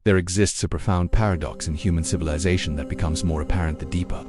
There exists a profound paradox in human civilization that becomes more apparent the deeper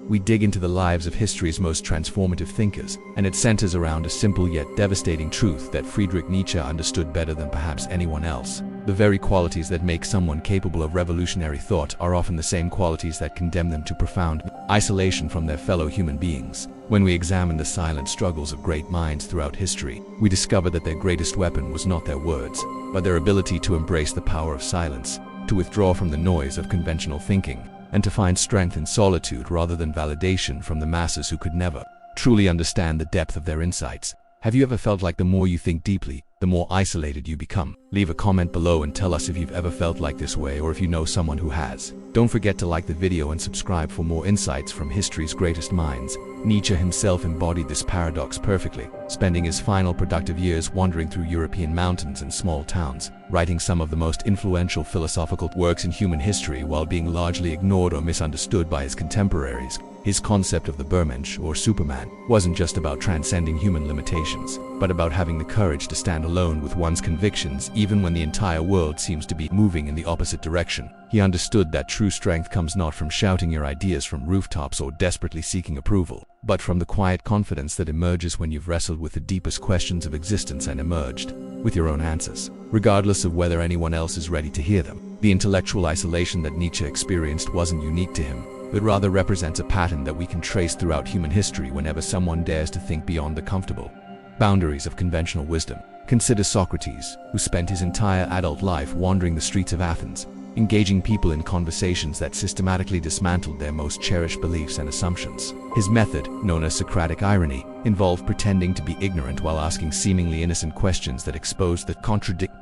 we dig into the lives of history's most transformative thinkers, and it centers around a simple yet devastating truth that Friedrich Nietzsche understood better than perhaps anyone else. The very qualities that make someone capable of revolutionary thought are often the same qualities that condemn them to profound isolation from their fellow human beings. When we examine the silent struggles of great minds throughout history, we discover that their greatest weapon was not their words, but their ability to embrace the power of silence, to withdraw from the noise of conventional thinking, and to find strength in solitude rather than validation from the masses who could never truly understand the depth of their insights. Have you ever felt like the more you think deeply, the more isolated you become? Leave a comment below and tell us if you've ever felt like this way or if you know someone who has. Don't forget to like the video and subscribe for more insights from history's greatest minds. Nietzsche himself embodied this paradox perfectly, spending his final productive years wandering through European mountains and small towns, writing some of the most influential philosophical works in human history while being largely ignored or misunderstood by his contemporaries. His concept of the Übermensch, or Superman, wasn't just about transcending human limitations, but about having the courage to stand alone with one's convictions even when the entire world seems to be moving in the opposite direction. He understood that true strength comes not from shouting your ideas from rooftops or desperately seeking approval, but from the quiet confidence that emerges when you've wrestled with the deepest questions of existence and emerged with your own answers, regardless of whether anyone else is ready to hear them. The intellectual isolation that Nietzsche experienced wasn't unique to him, but rather represents a pattern that we can trace throughout human history whenever someone dares to think beyond the comfortable boundaries of conventional wisdom. Consider Socrates, who spent his entire adult life wandering the streets of Athens, engaging people in conversations that systematically dismantled their most cherished beliefs and assumptions. His method, known as Socratic irony, involved pretending to be ignorant while asking seemingly innocent questions that exposed the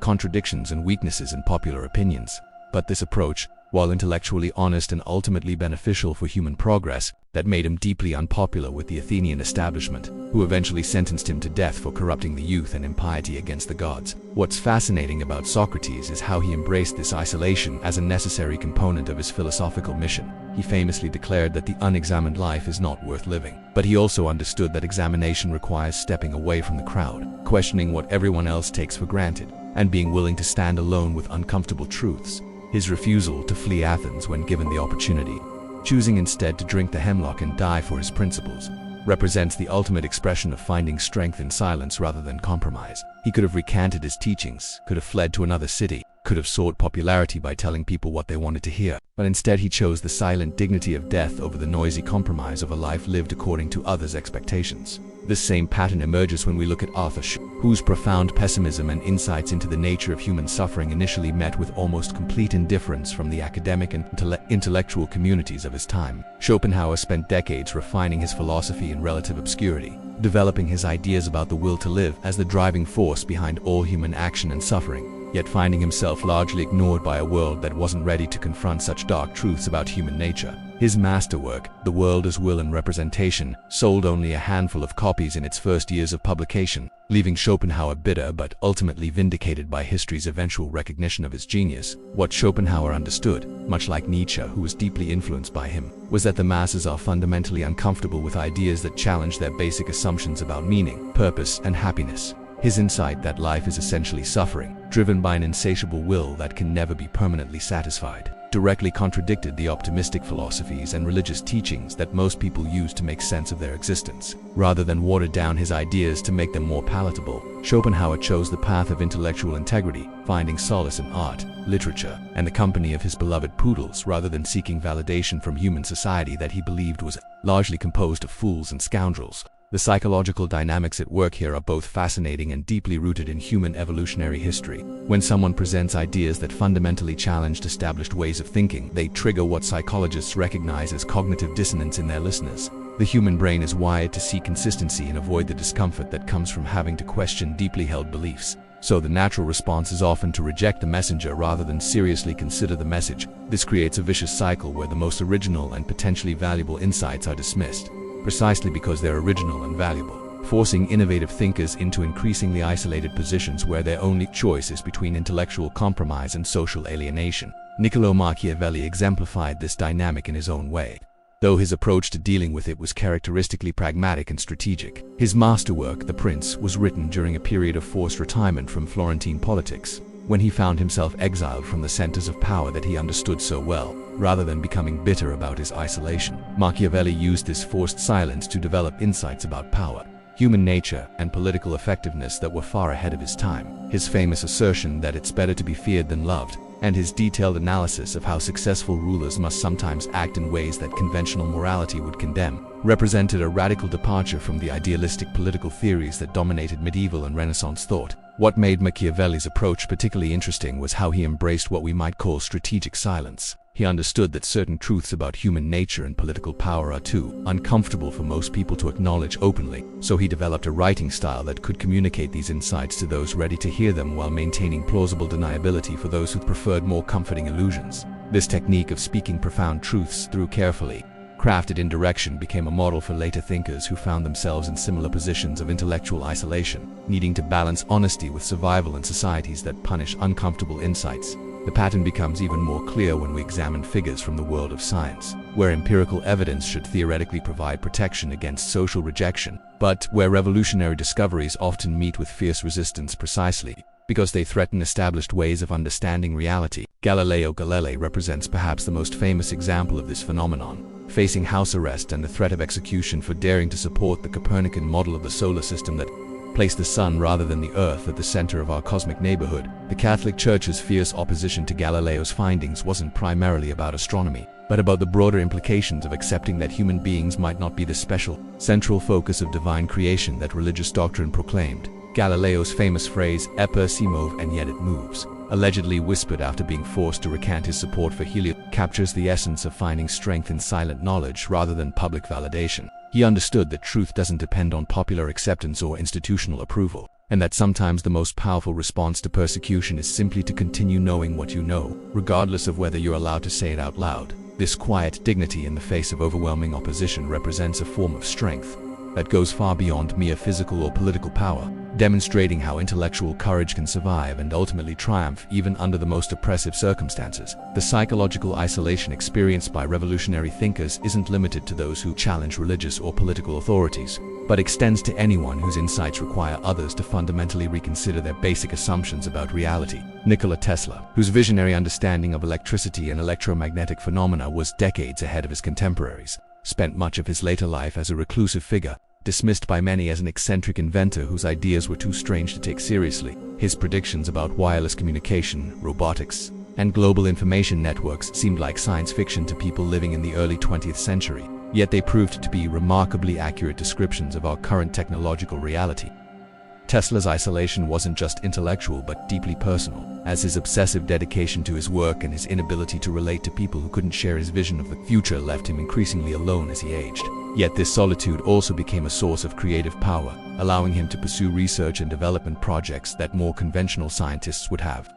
contradictions and weaknesses in popular opinions. But this approach, while intellectually honest and ultimately beneficial for human progress, that made him deeply unpopular with the Athenian establishment, who eventually sentenced him to death for corrupting the youth and impiety against the gods. What's fascinating about Socrates is how he embraced this isolation as a necessary component of his philosophical mission. He famously declared that the unexamined life is not worth living, but he also understood that examination requires stepping away from the crowd, questioning what everyone else takes for granted, and being willing to stand alone with uncomfortable truths. His refusal to flee Athens when given the opportunity, choosing instead to drink the hemlock and die for his principles, represents the ultimate expression of finding strength in silence rather than compromise. He could have recanted his teachings, could have fled to another city, could have sought popularity by telling people what they wanted to hear, but instead he chose the silent dignity of death over the noisy compromise of a life lived according to others' expectations. This same pattern emerges when we look at Arthur Sch, whose profound pessimism and insights into the nature of human suffering initially met with almost complete indifference from the academic and intellectual communities of his time. Schopenhauer spent decades refining his philosophy in relative obscurity, developing his ideas about the will to live as the driving force behind all human action and suffering, yet finding himself largely ignored by a world that wasn't ready to confront such dark truths about human nature. His masterwork, The World as Will and Representation, sold only a handful of copies in its first years of publication, leaving Schopenhauer bitter but ultimately vindicated by history's eventual recognition of his genius. What Schopenhauer understood, much like Nietzsche, who was deeply influenced by him, was that the masses are fundamentally uncomfortable with ideas that challenge their basic assumptions about meaning, purpose, and happiness. His insight that life is essentially suffering, driven by an insatiable will that can never be permanently satisfied, directly contradicted the optimistic philosophies and religious teachings that most people use to make sense of their existence. Rather than water down his ideas to make them more palatable, Schopenhauer chose the path of intellectual integrity, finding solace in art, literature, and the company of his beloved poodles rather than seeking validation from human society that he believed was largely composed of fools and scoundrels. The psychological dynamics at work here are both fascinating and deeply rooted in human evolutionary history. When someone presents ideas that fundamentally challenge established ways of thinking, they trigger what psychologists recognize as cognitive dissonance in their listeners. The human brain is wired to seek consistency and avoid the discomfort that comes from having to question deeply held beliefs. So the natural response is often to reject the messenger rather than seriously consider the message. This creates a vicious cycle where the most original and potentially valuable insights are dismissed, precisely because they're original and valuable, forcing innovative thinkers into increasingly isolated positions where their only choice is between intellectual compromise and social alienation. Niccolò Machiavelli exemplified this dynamic in his own way, though his approach to dealing with it was characteristically pragmatic and strategic. His masterwork, The Prince, was written during a period of forced retirement from Florentine politics, when he found himself exiled from the centers of power that he understood so well, rather than becoming bitter about his isolation. Machiavelli used this forced silence to develop insights about power, human nature, and political effectiveness that were far ahead of his time. His famous assertion that it's better to be feared than loved, and his detailed analysis of how successful rulers must sometimes act in ways that conventional morality would condemn, represented a radical departure from the idealistic political theories that dominated medieval and Renaissance thought. What made Machiavelli's approach particularly interesting was how he embraced what we might call strategic silence. He understood that certain truths about human nature and political power are too uncomfortable for most people to acknowledge openly, so he developed a writing style that could communicate these insights to those ready to hear them while maintaining plausible deniability for those who preferred more comforting illusions. This technique of speaking profound truths through carefully crafted indirection became a model for later thinkers who found themselves in similar positions of intellectual isolation, needing to balance honesty with survival in societies that punish uncomfortable insights. The pattern becomes even more clear when we examine figures from the world of science, where empirical evidence should theoretically provide protection against social rejection, but where revolutionary discoveries often meet with fierce resistance precisely because they threaten established ways of understanding reality. Galileo Galilei represents perhaps the most famous example of this phenomenon, facing house arrest and the threat of execution for daring to support the Copernican model of the solar system that placed the sun rather than the earth at the center of our cosmic neighborhood. The Catholic Church's fierce opposition to Galileo's findings wasn't primarily about astronomy, but about the broader implications of accepting that human beings might not be the special, central focus of divine creation that religious doctrine proclaimed. Galileo's famous phrase, "E per si move and yet it moves," allegedly whispered after being forced to recant his support for helium, captures the essence of finding strength in silent knowledge rather than public validation. He understood that truth doesn't depend on popular acceptance or institutional approval, and that sometimes the most powerful response to persecution is simply to continue knowing what you know, regardless of whether you're allowed to say it out loud. This quiet dignity in the face of overwhelming opposition represents a form of strength that goes far beyond mere physical or political power, demonstrating how intellectual courage can survive and ultimately triumph even under the most oppressive circumstances. The psychological isolation experienced by revolutionary thinkers isn't limited to those who challenge religious or political authorities, but extends to anyone whose insights require others to fundamentally reconsider their basic assumptions about reality. Nikola Tesla, whose visionary understanding of electricity and electromagnetic phenomena was decades ahead of his contemporaries, spent much of his later life as a reclusive figure, dismissed by many as an eccentric inventor whose ideas were too strange to take seriously. His predictions about wireless communication, robotics, and global information networks seemed like science fiction to people living in the early 20th century, yet they proved to be remarkably accurate descriptions of our current technological reality. Tesla's isolation wasn't just intellectual but deeply personal, as his obsessive dedication to his work and his inability to relate to people who couldn't share his vision of the future left him increasingly alone as he aged. Yet this solitude also became a source of creative power, allowing him to pursue research and development projects that more conventional scientists would have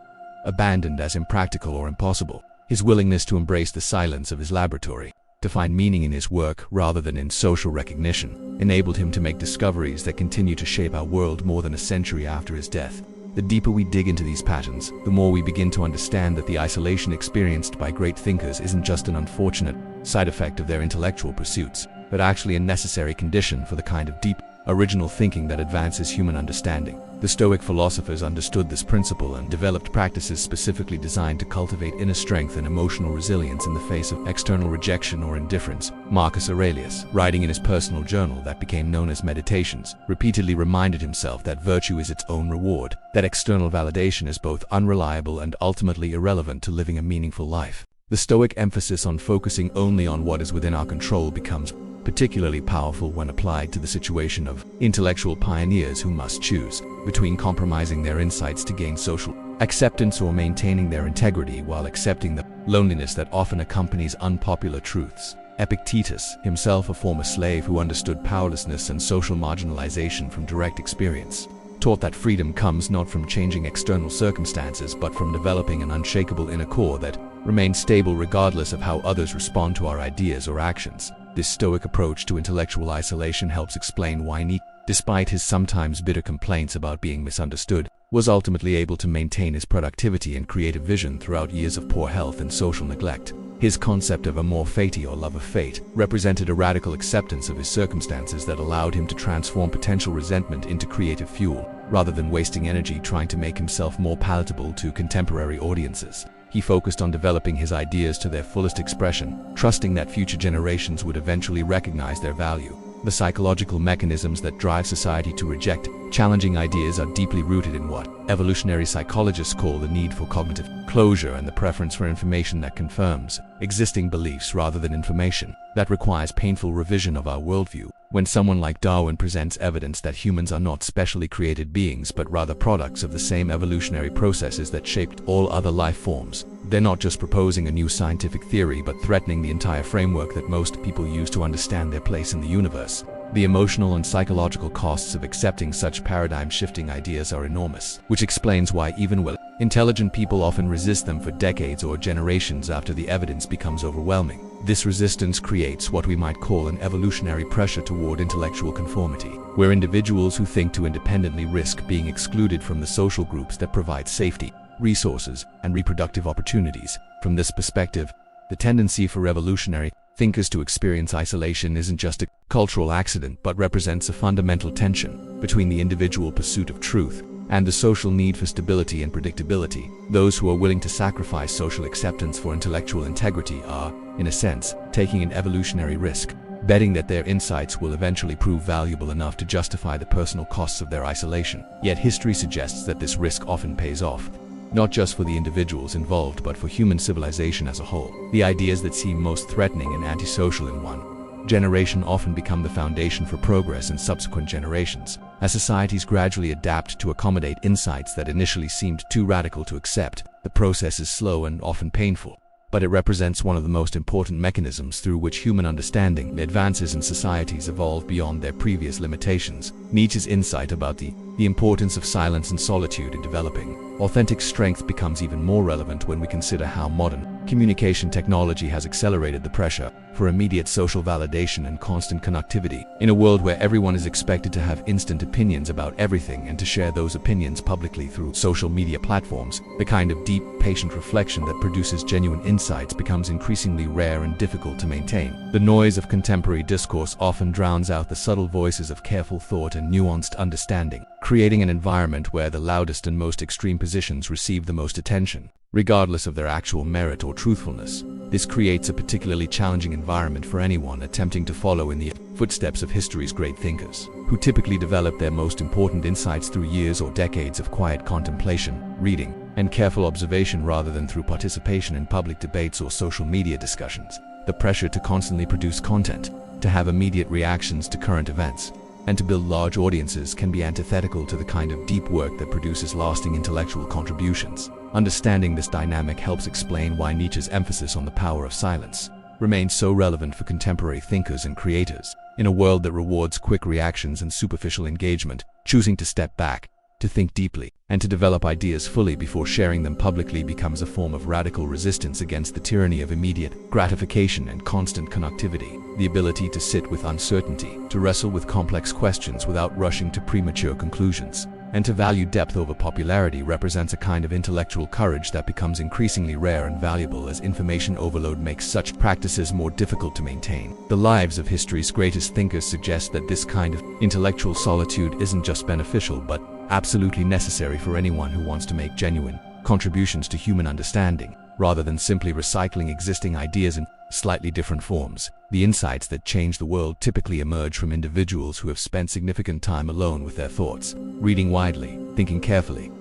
abandoned as impractical or impossible. His willingness to embrace the silence of his laboratory, to find meaning in his work rather than in social recognition, enabled him to make discoveries that continue to shape our world more than a century after his death. The deeper we dig into these patterns, the more we begin to understand that the isolation experienced by great thinkers isn't just an unfortunate side effect of their intellectual pursuits, but actually a necessary condition for the kind of deep, original thinking that advances human understanding. The Stoic philosophers understood this principle and developed practices specifically designed to cultivate inner strength and emotional resilience in the face of external rejection or indifference. Marcus Aurelius, writing in his personal journal that became known as Meditations, repeatedly reminded himself that virtue is its own reward, that external validation is both unreliable and ultimately irrelevant to living a meaningful life. The Stoic emphasis on focusing only on what is within our control becomes particularly powerful when applied to the situation of intellectual pioneers who must choose between compromising their insights to gain social acceptance or maintaining their integrity while accepting the loneliness that often accompanies unpopular truths. Epictetus, himself a former slave who understood powerlessness and social marginalization from direct experience, taught that freedom comes not from changing external circumstances but from developing an unshakable inner core that remains stable regardless of how others respond to our ideas or actions. This Stoic approach to intellectual isolation helps explain why Nietzsche, despite his sometimes bitter complaints about being misunderstood, was ultimately able to maintain his productivity and creative vision throughout years of poor health and social neglect. His concept of amor fati, or love of fate, represented a radical acceptance of his circumstances that allowed him to transform potential resentment into creative fuel, rather than wasting energy trying to make himself more palatable to contemporary audiences. He focused on developing his ideas to their fullest expression, trusting that future generations would eventually recognize their value. The psychological mechanisms that drive society to reject challenging ideas are deeply rooted in what evolutionary psychologists call the need for cognitive closure and the preference for information that confirms existing beliefs rather than information that requires painful revision of our worldview. When someone like Darwin presents evidence that humans are not specially created beings but rather products of the same evolutionary processes that shaped all other life forms, they're not just proposing a new scientific theory but threatening the entire framework that most people use to understand their place in the universe. The emotional and psychological costs of accepting such paradigm-shifting ideas are enormous, which explains why even well-intelligent people often resist them for decades or generations after the evidence becomes overwhelming. This resistance creates what we might call an evolutionary pressure toward intellectual conformity, where individuals who think to independently risk being excluded from the social groups that provide safety, resources, and reproductive opportunities. From this perspective, the tendency for revolutionary thinkers to experience isolation isn't just a cultural accident but represents a fundamental tension between the individual pursuit of truth and the social need for stability and predictability. Those who are willing to sacrifice social acceptance for intellectual integrity are, in a sense, taking an evolutionary risk, betting that their insights will eventually prove valuable enough to justify the personal costs of their isolation. Yet history suggests that this risk often pays off, not just for the individuals involved but for human civilization as a whole. The ideas that seem most threatening and antisocial in one generation often become the foundation for progress in subsequent generations, as societies gradually adapt to accommodate insights that initially seemed too radical to accept. The process is slow and often painful, but it represents one of the most important mechanisms through which human understanding advances and societies evolve beyond their previous limitations. Nietzsche's insight about the importance of silence and solitude in developing authentic strength becomes even more relevant when we consider how modern communication technology has accelerated the pressure for immediate social validation and constant connectivity. In a world where everyone is expected to have instant opinions about everything and to share those opinions publicly through social media platforms, the kind of deep, patient reflection that produces genuine insights becomes increasingly rare and difficult to maintain. The noise of contemporary discourse often drowns out the subtle voices of careful thought and nuanced understanding, creating an environment where the loudest and most extreme positions receive the most attention, regardless of their actual merit or truthfulness. This creates a particularly challenging environment for anyone attempting to follow in the footsteps of history's great thinkers, who typically develop their most important insights through years or decades of quiet contemplation, reading, and careful observation rather than through participation in public debates or social media discussions. The pressure to constantly produce content, to have immediate reactions to current events, and to build large audiences can be antithetical to the kind of deep work that produces lasting intellectual contributions. Understanding this dynamic helps explain why Nietzsche's emphasis on the power of silence remains so relevant for contemporary thinkers and creators. In a world that rewards quick reactions and superficial engagement, choosing to step back, to think deeply, and to develop ideas fully before sharing them publicly becomes a form of radical resistance against the tyranny of immediate gratification and constant connectivity. The ability to sit with uncertainty, to wrestle with complex questions without rushing to premature conclusions, and to value depth over popularity represents a kind of intellectual courage that becomes increasingly rare and valuable as information overload makes such practices more difficult to maintain. The lives of history's greatest thinkers suggest that this kind of intellectual solitude isn't just beneficial but absolutely necessary for anyone who wants to make genuine contributions to human understanding, rather than simply recycling existing ideas in slightly different forms. The insights that change the world typically emerge from individuals who have spent significant time alone with their thoughts, reading widely, thinking carefully,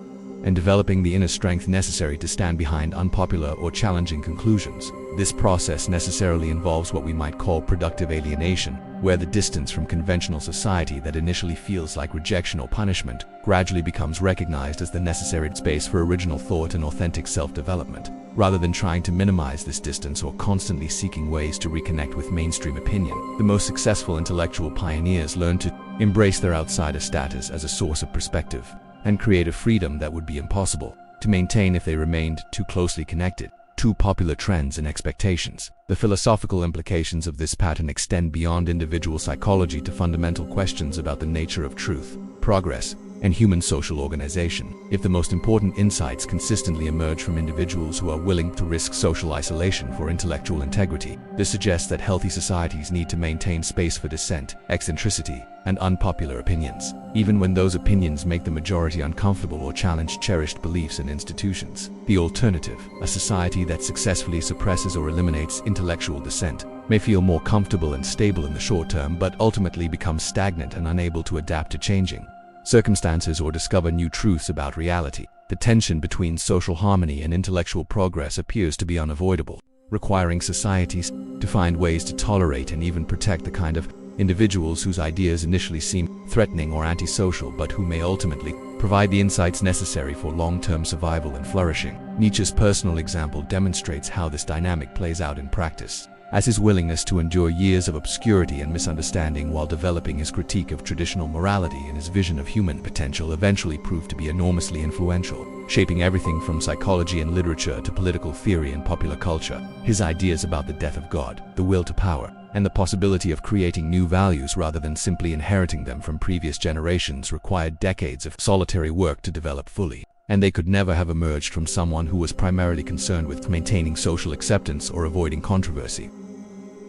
and developing the inner strength necessary to stand behind unpopular or challenging conclusions. This process necessarily involves what we might call productive alienation, where the distance from conventional society that initially feels like rejection or punishment gradually becomes recognized as the necessary space for original thought and authentic self-development. Rather than trying to minimize this distance or constantly seeking ways to reconnect with mainstream opinion, the most successful intellectual pioneers learn to embrace their outsider status as a source of perspective and create a freedom that would be impossible to maintain if they remained too closely connected to popular trends and expectations. The philosophical implications of this pattern extend beyond individual psychology to fundamental questions about the nature of truth, progress, and human social organization. If the most important insights consistently emerge from individuals who are willing to risk social isolation for intellectual integrity, this suggests that healthy societies need to maintain space for dissent, eccentricity, and unpopular opinions, even when those opinions make the majority uncomfortable or challenge cherished beliefs and institutions. The alternative, a society that successfully suppresses or eliminates intellectual dissent, may feel more comfortable and stable in the short term, but ultimately become stagnant and unable to adapt to changing circumstances or discover new truths about reality. The tension between social harmony and intellectual progress appears to be unavoidable, requiring societies to find ways to tolerate and even protect the kind of individuals whose ideas initially seem threatening or antisocial, but who may ultimately provide the insights necessary for long-term survival and flourishing. Nietzsche's personal example demonstrates how this dynamic plays out in practice, as his willingness to endure years of obscurity and misunderstanding while developing his critique of traditional morality and his vision of human potential eventually proved to be enormously influential, shaping everything from psychology and literature to political theory and popular culture. His ideas about the death of God, the will to power, and the possibility of creating new values rather than simply inheriting them from previous generations required decades of solitary work to develop fully, and they could never have emerged from someone who was primarily concerned with maintaining social acceptance or avoiding controversy.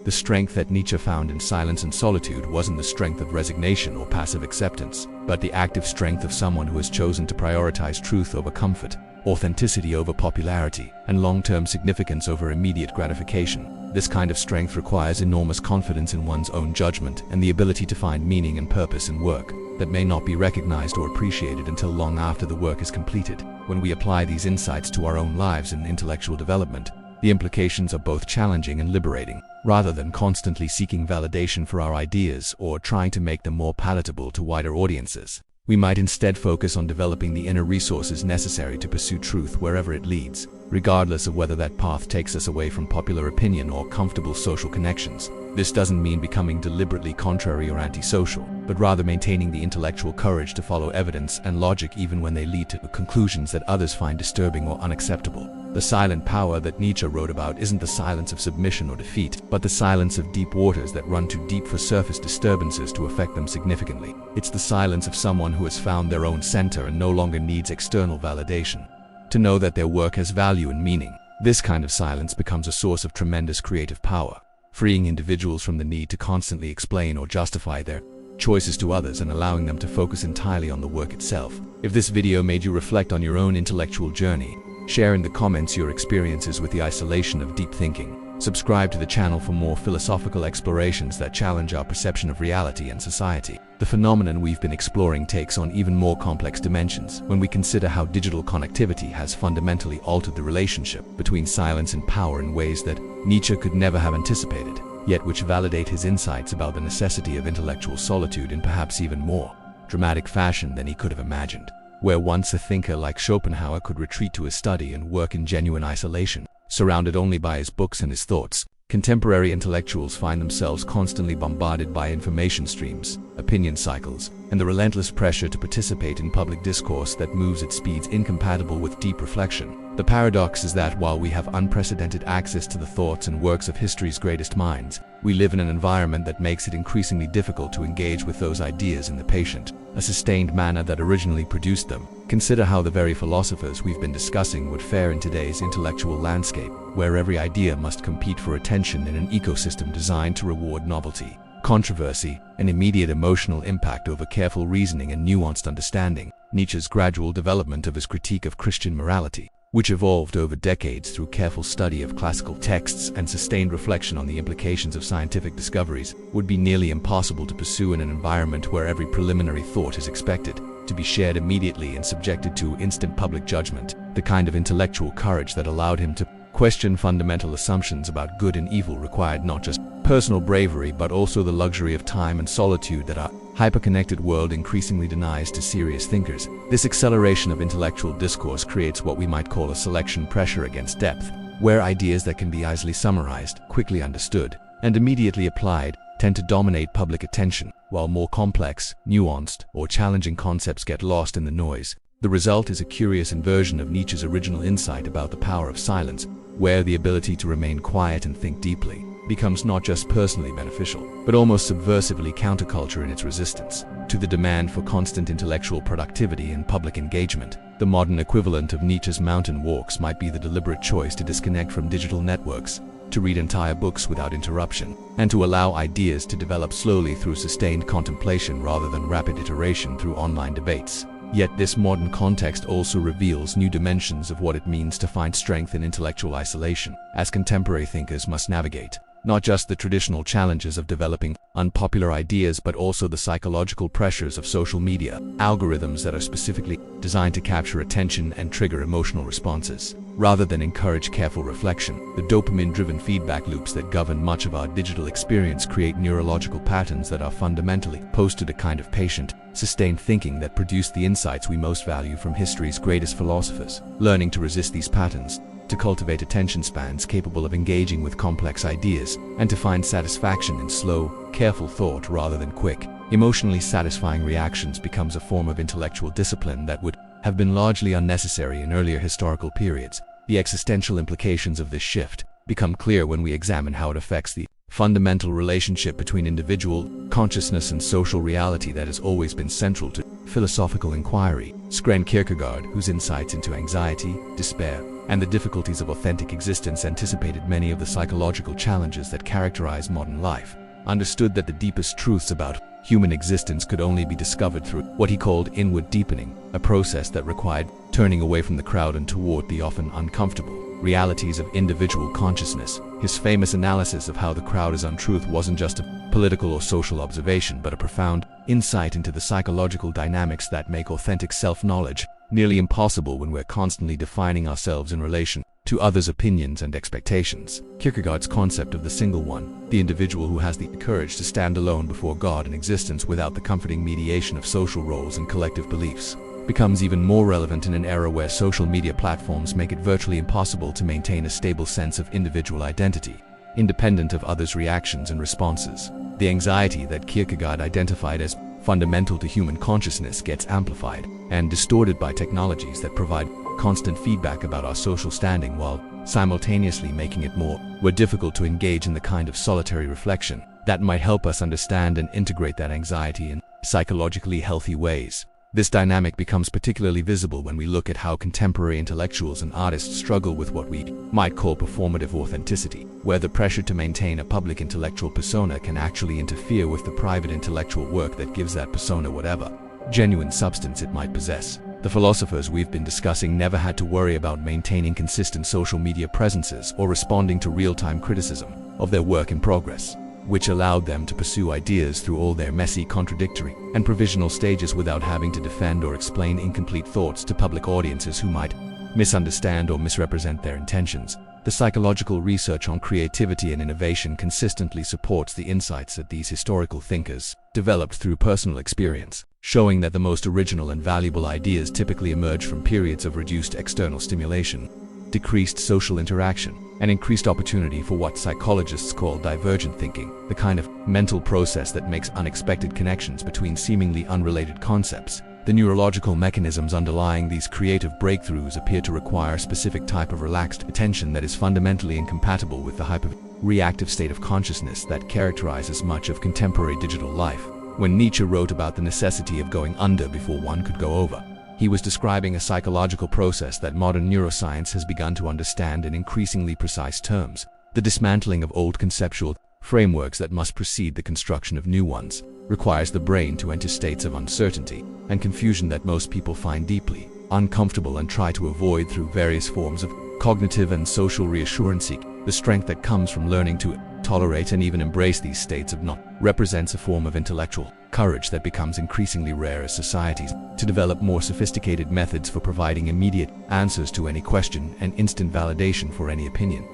The strength that Nietzsche found in silence and solitude wasn't the strength of resignation or passive acceptance, but the active strength of someone who has chosen to prioritize truth over comfort, authenticity over popularity, and long-term significance over immediate gratification. This kind of strength requires enormous confidence in one's own judgment and the ability to find meaning and purpose in work that may not be recognized or appreciated until long after the work is completed. When we apply these insights to our own lives and intellectual development, the implications are both challenging and liberating. Rather than constantly seeking validation for our ideas or trying to make them more palatable to wider audiences, we might instead focus on developing the inner resources necessary to pursue truth wherever it leads, regardless of whether that path takes us away from popular opinion or comfortable social connections. This doesn't mean becoming deliberately contrary or antisocial, but rather maintaining the intellectual courage to follow evidence and logic even when they lead to conclusions that others find disturbing or unacceptable. The silent power that Nietzsche wrote about isn't the silence of submission or defeat, but the silence of deep waters that run too deep for surface disturbances to affect them significantly. It's the silence of someone who has found their own center and no longer needs external validation to know that their work has value and meaning. This kind of silence becomes a source of tremendous creative power, freeing individuals from the need to constantly explain or justify their choices to others and allowing them to focus entirely on the work itself. If this video made you reflect on your own intellectual journey, share in the comments your experiences with the isolation of deep thinking. Subscribe to the channel for more philosophical explorations that challenge our perception of reality and society. The phenomenon we've been exploring takes on even more complex dimensions when we consider how digital connectivity has fundamentally altered the relationship between silence and power in ways that Nietzsche could never have anticipated, yet which validate his insights about the necessity of intellectual solitude in perhaps even more dramatic fashion than he could have imagined. Where once a thinker like Schopenhauer could retreat to his study and work in genuine isolation, surrounded only by his books and his thoughts, contemporary intellectuals find themselves constantly bombarded by information streams, opinion cycles, and the relentless pressure to participate in public discourse that moves at speeds incompatible with deep reflection. The paradox is that while we have unprecedented access to the thoughts and works of history's greatest minds, we live in an environment that makes it increasingly difficult to engage with those ideas in the patient, a sustained manner that originally produced them. Consider how the very philosophers we've been discussing would fare in today's intellectual landscape, where every idea must compete for attention in an ecosystem designed to reward novelty, controversy, and immediate emotional impact over careful reasoning and nuanced understanding. Nietzsche's gradual development of his critique of Christian morality, which evolved over decades through careful study of classical texts and sustained reflection on the implications of scientific discoveries, would be nearly impossible to pursue in an environment where every preliminary thought is expected to be shared immediately and subjected to instant public judgment. The kind of intellectual courage that allowed him to question fundamental assumptions about good and evil required not just personal bravery but also the luxury of time and solitude that our hyper-connected world increasingly denies to serious thinkers. This acceleration of intellectual discourse creates what we might call a selection pressure against depth, where ideas that can be easily summarized, quickly understood, and immediately applied tend to dominate public attention, while more complex, nuanced, or challenging concepts get lost in the noise. The result is a curious inversion of Nietzsche's original insight about the power of silence, where the ability to remain quiet and think deeply becomes not just personally beneficial, but almost subversively counterculture in its resistance to the demand for constant intellectual productivity and public engagement. The modern equivalent of Nietzsche's mountain walks might be the deliberate choice to disconnect from digital networks, to read entire books without interruption, and to allow ideas to develop slowly through sustained contemplation rather than rapid iteration through online debates. Yet this modern context also reveals new dimensions of what it means to find strength in intellectual isolation, as contemporary thinkers must navigate not just the traditional challenges of developing unpopular ideas, but also the psychological pressures of social media, algorithms that are specifically designed to capture attention and trigger emotional responses, rather than encourage careful reflection. The dopamine-driven feedback loops that govern much of our digital experience create neurological patterns that are fundamentally opposed to the kind of patient, sustained thinking that produced the insights we most value from history's greatest philosophers. Learning to resist these patterns, to cultivate attention spans capable of engaging with complex ideas, and to find satisfaction in slow, careful thought rather than quick, emotionally satisfying reactions becomes a form of intellectual discipline that would have been largely unnecessary in earlier historical periods. The existential implications of this shift become clear when we examine how it affects the fundamental relationship between individual consciousness and social reality that has always been central to philosophical inquiry. Søren Kierkegaard, whose insights into anxiety, despair, and the difficulties of authentic existence anticipated many of the psychological challenges that characterize modern life, understood that the deepest truths about human existence could only be discovered through what he called inward deepening, a process that required turning away from the crowd and toward the often uncomfortable realities of individual consciousness. His famous analysis of how the crowd is untruth wasn't just a political or social observation, but a profound insight into the psychological dynamics that make authentic self-knowledge nearly impossible when we're constantly defining ourselves in relation to others' opinions and expectations. Kierkegaard's concept of the single one, the individual who has the courage to stand alone before God and existence without the comforting mediation of social roles and collective beliefs, becomes even more relevant in an era where social media platforms make it virtually impossible to maintain a stable sense of individual identity, independent of others' reactions and responses. The anxiety that Kierkegaard identified as fundamental to human consciousness gets amplified and distorted by technologies that provide constant feedback about our social standing while simultaneously making it more difficult to engage in the kind of solitary reflection that might help us understand and integrate that anxiety in psychologically healthy ways. This dynamic becomes particularly visible when we look at how contemporary intellectuals and artists struggle with what we might call performative authenticity, where the pressure to maintain a public intellectual persona can actually interfere with the private intellectual work that gives that persona whatever genuine substance it might possess. The philosophers we've been discussing never had to worry about maintaining consistent social media presences or responding to real-time criticism of their work in progress, which allowed them to pursue ideas through all their messy, contradictory, and provisional stages without having to defend or explain incomplete thoughts to public audiences who might misunderstand or misrepresent their intentions. The psychological research on creativity and innovation consistently supports the insights that these historical thinkers developed through personal experience, showing that the most original and valuable ideas typically emerge from periods of reduced external stimulation, decreased social interaction, and increased opportunity for what psychologists call divergent thinking, the kind of mental process that makes unexpected connections between seemingly unrelated concepts. The neurological mechanisms underlying these creative breakthroughs appear to require a specific type of relaxed attention that is fundamentally incompatible with the hyper-reactive state of consciousness that characterizes much of contemporary digital life. When Nietzsche wrote about the necessity of going under before one could go over, he was describing a psychological process that modern neuroscience has begun to understand in increasingly precise terms: the dismantling of old conceptual frameworks that must precede the construction of new ones requires the brain to enter states of uncertainty and confusion that most people find deeply uncomfortable and try to avoid through various forms of cognitive and social reassurance. The strength that comes from learning to tolerate and even embrace these states of not represents a form of intellectual courage that becomes increasingly rare as societies to develop more sophisticated methods for providing immediate answers to any question and instant validation for any opinion.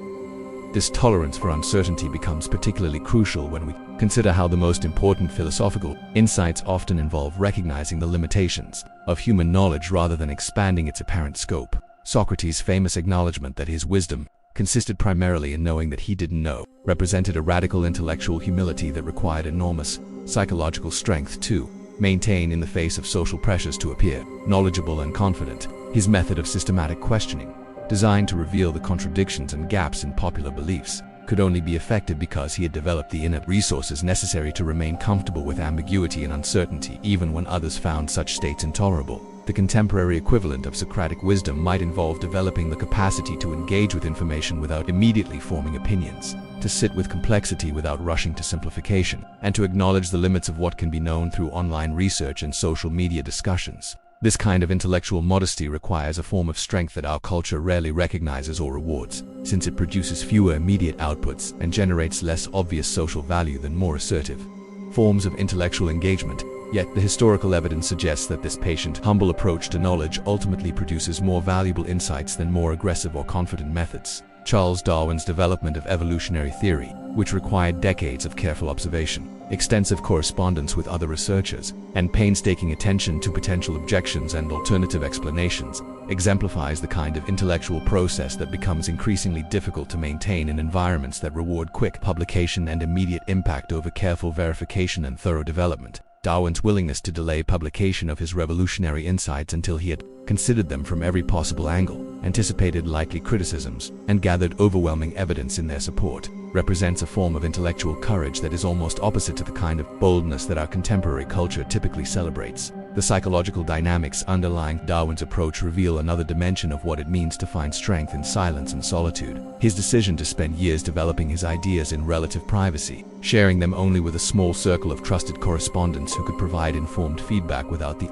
This tolerance for uncertainty becomes particularly crucial when we consider how the most important philosophical insights often involve recognizing the limitations of human knowledge rather than expanding its apparent scope. Socrates' famous acknowledgement that his wisdom consisted primarily in knowing that he didn't know represented a radical intellectual humility that required enormous psychological strength to maintain in the face of social pressures to appear knowledgeable and confident. His method of systematic questioning, designed to reveal the contradictions and gaps in popular beliefs, could only be effective because he had developed the inner resources necessary to remain comfortable with ambiguity and uncertainty even when others found such states intolerable. The contemporary equivalent of Socratic wisdom might involve developing the capacity to engage with information without immediately forming opinions, to sit with complexity without rushing to simplification, and to acknowledge the limits of what can be known through online research and social media discussions. This kind of intellectual modesty requires a form of strength that our culture rarely recognizes or rewards, since it produces fewer immediate outputs and generates less obvious social value than more assertive forms of intellectual engagement. Yet the historical evidence suggests that this patient, humble approach to knowledge ultimately produces more valuable insights than more aggressive or confident methods. Charles Darwin's development of evolutionary theory, which required decades of careful observation, extensive correspondence with other researchers, and painstaking attention to potential objections and alternative explanations, exemplifies the kind of intellectual process that becomes increasingly difficult to maintain in environments that reward quick publication and immediate impact over careful verification and thorough development. Darwin's willingness to delay publication of his revolutionary insights until he had considered them from every possible angle, anticipated likely criticisms, and gathered overwhelming evidence in their support, represents a form of intellectual courage that is almost opposite to the kind of boldness that our contemporary culture typically celebrates. The psychological dynamics underlying Darwin's approach reveal another dimension of what it means to find strength in silence and solitude. His decision to spend years developing his ideas in relative privacy, sharing them only with a small circle of trusted correspondents who could provide informed feedback without the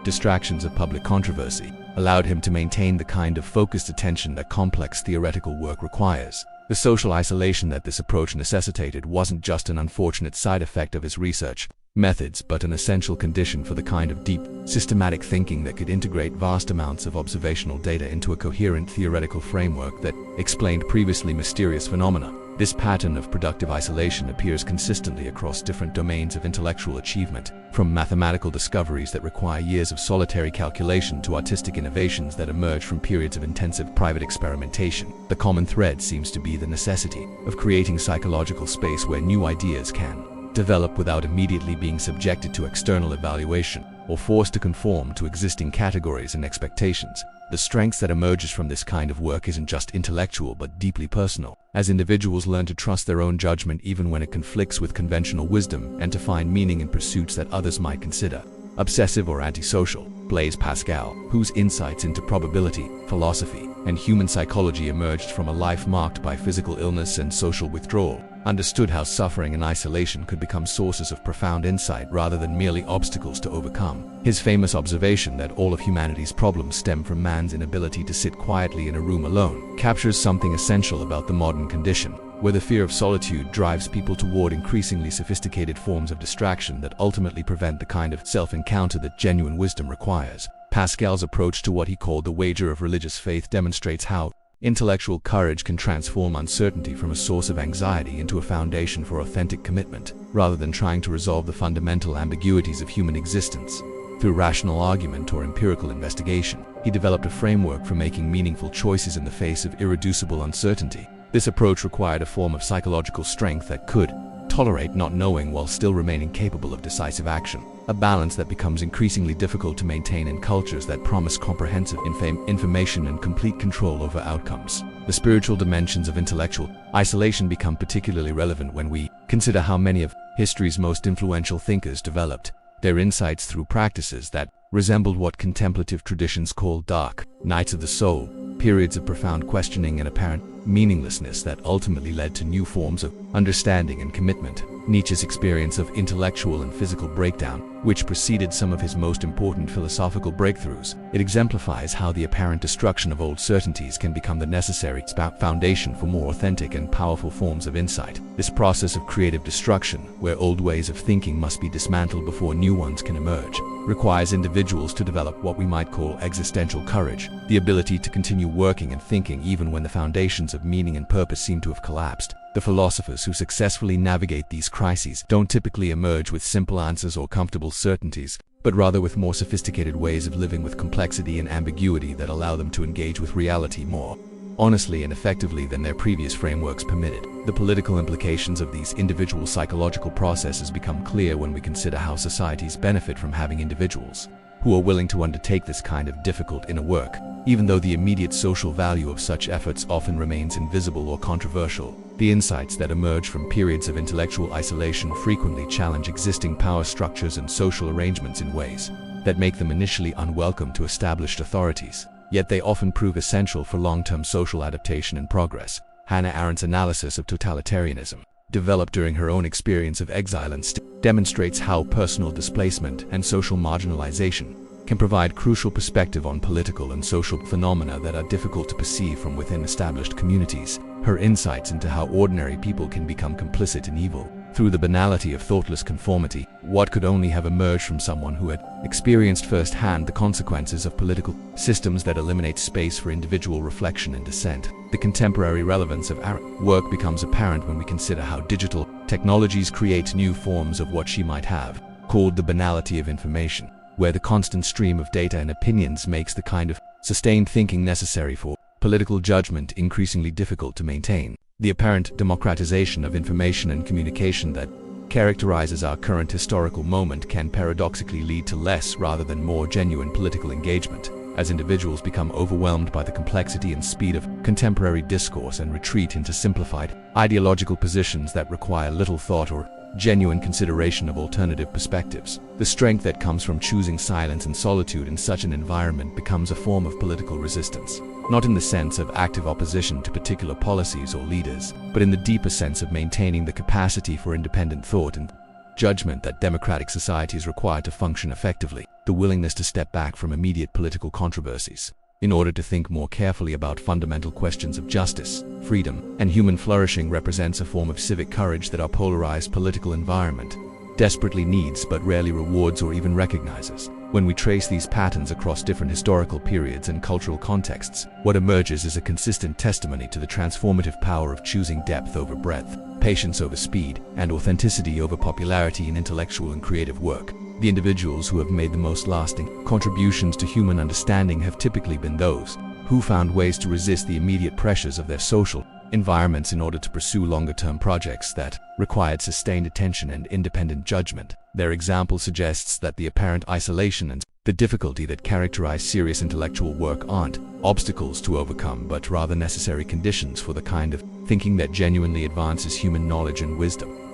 distractions of public controversy, allowed him to maintain the kind of focused attention that complex theoretical work requires. The social isolation that this approach necessitated wasn't just an unfortunate side effect of his research methods, but an essential condition for the kind of deep, systematic thinking that could integrate vast amounts of observational data into a coherent theoretical framework that explained previously mysterious phenomena. This pattern of productive isolation appears consistently across different domains of intellectual achievement, from mathematical discoveries that require years of solitary calculation to artistic innovations that emerge from periods of intensive private experimentation. The common thread seems to be the necessity of creating psychological space where new ideas can develop without immediately being subjected to external evaluation or forced to conform to existing categories and expectations. The strength that emerges from this kind of work isn't just intellectual but deeply personal, as individuals learn to trust their own judgment even when it conflicts with conventional wisdom and to find meaning in pursuits that others might consider obsessive or antisocial. Blaise Pascal, whose insights into probability, philosophy, and human psychology emerged from a life marked by physical illness and social withdrawal, understood how suffering and isolation could become sources of profound insight rather than merely obstacles to overcome. His famous observation that all of humanity's problems stem from man's inability to sit quietly in a room alone captures something essential about the modern condition, where the fear of solitude drives people toward increasingly sophisticated forms of distraction that ultimately prevent the kind of self-encounter that genuine wisdom requires. Pascal's approach to what he called the wager of religious faith demonstrates how intellectual courage can transform uncertainty from a source of anxiety into a foundation for authentic commitment, rather than trying to resolve the fundamental ambiguities of human existence. Through rational argument or empirical investigation, he developed a framework for making meaningful choices in the face of irreducible uncertainty. This approach required a form of psychological strength that could tolerate not knowing while still remaining capable of decisive action, a balance that becomes increasingly difficult to maintain in cultures that promise comprehensive information and complete control over outcomes. The spiritual dimensions of intellectual isolation become particularly relevant when we consider how many of history's most influential thinkers developed their insights through practices that resembled what contemplative traditions call dark nights of the soul, periods of profound questioning and apparent meaninglessness that ultimately led to new forms of understanding and commitment. Nietzsche's experience of intellectual and physical breakdown, which preceded some of his most important philosophical breakthroughs, it exemplifies how the apparent destruction of old certainties can become the necessary foundation for more authentic and powerful forms of insight. This process of creative destruction, where old ways of thinking must be dismantled before new ones can emerge, requires individuals to develop what we might call existential courage, the ability to continue working and thinking even when the foundations of meaning and purpose seem to have collapsed. The philosophers who successfully navigate these crises don't typically emerge with simple answers or comfortable certainties, but rather with more sophisticated ways of living with complexity and ambiguity that allow them to engage with reality more honestly and effectively than their previous frameworks permitted. The political implications of these individual psychological processes become clear when we consider how societies benefit from having individuals who are willing to undertake this kind of difficult inner work. Even though the immediate social value of such efforts often remains invisible or controversial, the insights that emerge from periods of intellectual isolation frequently challenge existing power structures and social arrangements in ways that make them initially unwelcome to established authorities. Yet they often prove essential for long-term social adaptation and progress. Hannah Arendt's analysis of totalitarianism, developed during her own experience of exile and demonstrates how personal displacement and social marginalization can provide crucial perspective on political and social phenomena that are difficult to perceive from within established communities. Her insights into how ordinary people can become complicit in evil through the banality of thoughtless conformity, what could only have emerged from someone who had experienced firsthand the consequences of political systems that eliminate space for individual reflection and dissent. The contemporary relevance of Arendt's work becomes apparent when we consider how digital technologies create new forms of what she might have called the banality of information, where the constant stream of data and opinions makes the kind of sustained thinking necessary for political judgment increasingly difficult to maintain. The apparent democratization of information and communication that characterizes our current historical moment can paradoxically lead to less rather than more genuine political engagement, as individuals become overwhelmed by the complexity and speed of contemporary discourse and retreat into simplified ideological positions that require little thought or genuine consideration of alternative perspectives. The strength that comes from choosing silence and solitude in such an environment becomes a form of political resistance, not in the sense of active opposition to particular policies or leaders, but in the deeper sense of maintaining the capacity for independent thought and judgment that democratic societies require to function effectively, the willingness to step back from immediate political controversies in order to think more carefully about fundamental questions of justice, freedom, and human flourishing represents a form of civic courage that our polarized political environment desperately needs but rarely rewards or even recognizes. When we trace these patterns across different historical periods and cultural contexts, what emerges is a consistent testimony to the transformative power of choosing depth over breadth, patience over speed, and authenticity over popularity in intellectual and creative work. The individuals who have made the most lasting contributions to human understanding have typically been those who found ways to resist the immediate pressures of their social environments in order to pursue longer-term projects that required sustained attention and independent judgment. Their example suggests that the apparent isolation and the difficulty that characterize serious intellectual work aren't obstacles to overcome, but rather necessary conditions for the kind of thinking that genuinely advances human knowledge and wisdom.